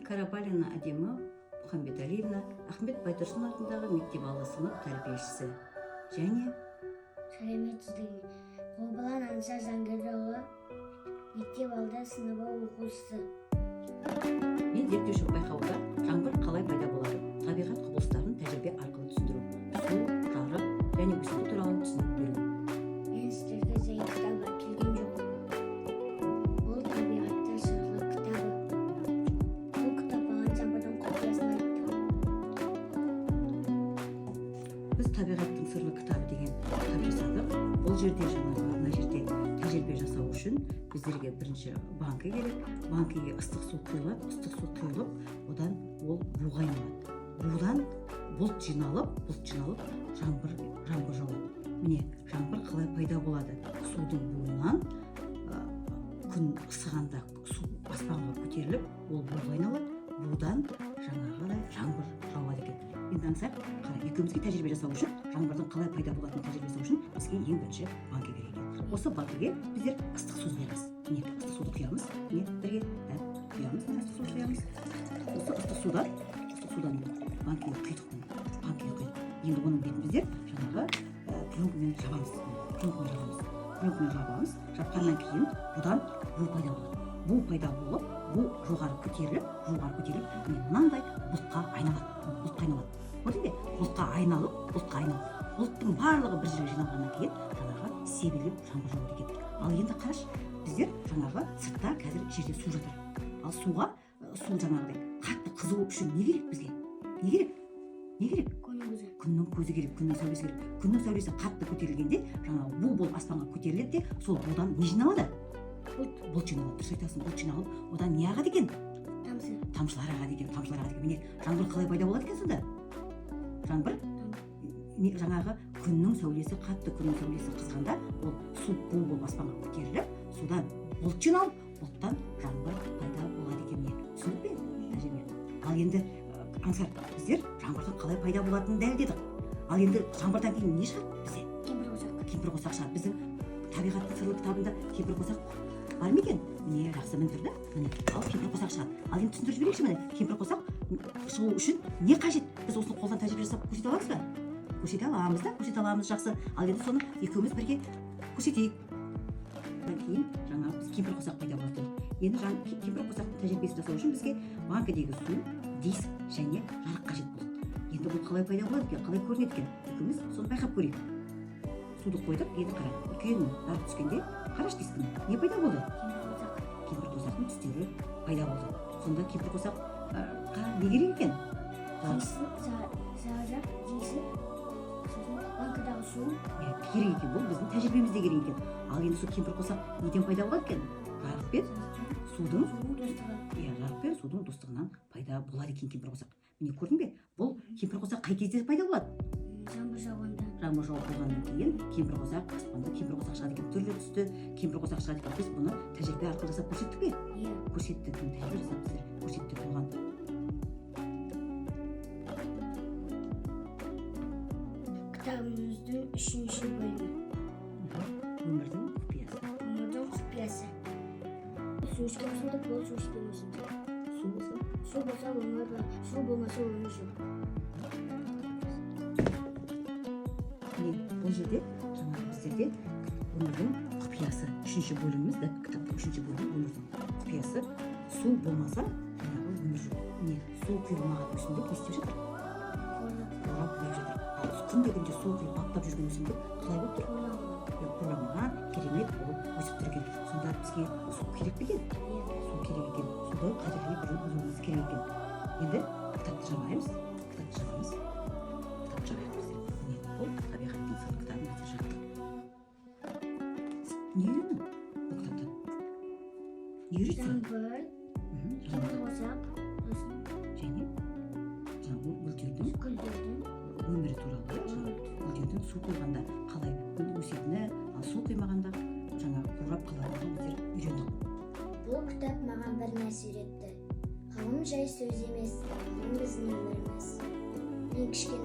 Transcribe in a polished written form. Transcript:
Карабалина Адема Мұхамбеталиевна Ахмет Байтұрсын атындағы мектеп алды сынып тәрбиешісі. Және сәлеметсіздігіне Қобылан Аңса Заңгерұлы мектеп алды сыныбы оқушысы. Мен зерттеуші байқауда жаңбыр қалай пайда болады, табиғат құбылыстарын тәжірибе арқылы түсіндіру, су, жарық және өсімдік туралы түсінік беру. Мен сіздерге зейін кітап әкелген жоқпын. Бұл табиғатта сырлы кітабы. Бұл кітап маған жаңбырдың құпиясын айтты. Біз табиғаттың сырлы кітабы деген кітап жасадық. Бұл жерде мына жерде тәжірибе жасау үшін біздерге бірінші банка керек. Банкаға ыстық су құйылады. Ыстық су құйылып, одан ол буға айналады. Будан бұлт жиналып жаңбыр жауады. Міне жаңбыр қалай пайда болады? Судың буынан күн ысығанда су аспанға көтеріліп, ол буға айналады. Будан жаңағыдай жаңбыр жауады екен. Енді аңсақ, екеумізге тәжірибе жасау үшін, жаңбырдың қалай пайда болатынын тәжірибе жасау үшін бізге ең бірінші банка керек екен. Осы банкаға біздер ыстық су құямыз. Міне ыстық суды құямыз. Міне бірге құямыз. Ыстық суды құямыз. Осы ыстық судан банкаға құйдық. Енді оның бетін біздер жаңағы пленкамен жабамыз. Жапқаннан кейін бұдан бу пайда болады. Бу пайда болып, бу жоғары көтеріліп, мынандай бұлтқа айналады. Көрдің бе? Бұлтқа айналып. Бұлттың барлығы бір жерге жиналғаннан кейін жаңағы себелеп жаңбыр жауады екен. Ал енді қараш, біздер жаңағы сыртта қазір жерде су жатыр. Ал су жаңағыдай қатты қызу үшін не керек бізге? Не керек? Күннің көзі керек, күннің сәулесі керек. Күннің сәулесі қатты көтерілгенде, жаңағы бу болып аспанға көтеріледі де, сол будан не жиналады? Бұлт жиналады. Дұрыс айтасың, бұлт жиналып, одан не ағады екен? Тамшылар ағады екен. Міне, жаңбыр қалай пайда болады екен сонда? Жаңбыр жаңағы күннің сәулесі қызғанда, ол су бу болып аспанға көтеріліп, судан бұлт жиналып, бұлттан жаңбыр пайда болады екен. Түсініп пе? Ал енді аңсар, біздер жаңбырдың қалай пайда болатынын дәлелдедік. Ал енді жаңбырдан кейін не шығады бізде? Кемпірқосақ шығады. Біздің табиғаттың сырлы кітабында кемпірқосақ бар ма екен? Міне, жақсы мінтірді. Міне, ал кемпірқосақ шығады. Ал енді түсіндіріп жіберейікші міне, кемпірқосақ шығу үшін не қажет? Біз осыны қолдан тәжірибе жасап көрсете аламыз ба? Көрсете аламыз, жақсы. Ал енді соны екеуміз бірге көрсетейік. Одан кейін жаңағы біз кемпірқосақ пайда болады. Енді кемпірқосақтың тәжірибесін жасау үшін бізге банкадегі су, диск және жарық қажет болады. Енді бұл қалай пайда болады екен, қалай көрінеді екен? Екеуміз соны байқап көрейік. Суды қойдық, енді қара. Үлкен жарық түскенде қараш дискін не пайда болды? Кемпірқосақтың түстері пайда болды. Сонда кемпірқосаққа не керек екен? Жарық, диск, банкадағы су. Керек екен, бұл біздің тәжірибемізде керек екен. Ал енді сол кемпірқосақ неден пайда болады екен? Жарық пен судың достығынан пайда болады екен кемпірқосақ. Міне, көрдің бе? Бұл кемпірқосақ қай кезде пайда болады? Жаңбыр жауып болғаннан кейін кемпірқосақ аспанда кемпірқосақ шығады екен, түрлі түсті кемпірқосақ шығады екен. Біз бұны тәжірибе арқылы жасап көрсеттік пе? Көрсеттік, тәжірибе жасап біздер көрсеттік болған. Кітабымыздың 3-ші бөлімі. Өмірдің құпиясы. Су ішкен өсімдік, бұл су ішкен өсімдік. Су болса өмір бар, су болмаса өмір жоқ. Бұл жерде жаңағы біздерде өмірдің құпиясы 3-ші бөліміміз, кітаптың 3-ші бөлімі өмірдің құпиясы. Су болмаса жаңағы өмір жоқ. Міне, су құйылмаған өсімдік не істеп жатыр? Қурап жатыр. Ал күндегінде су құйып баптап жүрген өсімдік қалай болып тұр? Қурамаған, керемет болып өсіп тұр екен. Сонда бізге су керек пе екен? Су керек екен. Суды қадірлеп білуіміз керек екен. Енді кітапты жабаймыз. Міне, бұл табиғаттың сырлы кітабын біздер жаттық. Не үйрендің бұл кітаптан? Не үйретсің? Кемпірқосақ және гүлдердің өмірі туралы, гүлдердің су құйғанда қалай гүл өсетіні, ал су құймағанда жаңағы қурап қалатынын біздер үйрендік. Бұл кітап маған бір нәрсе үйретті. Ғылым жай сөз емес, ғылым біздің өміріміз. Мен кішкентай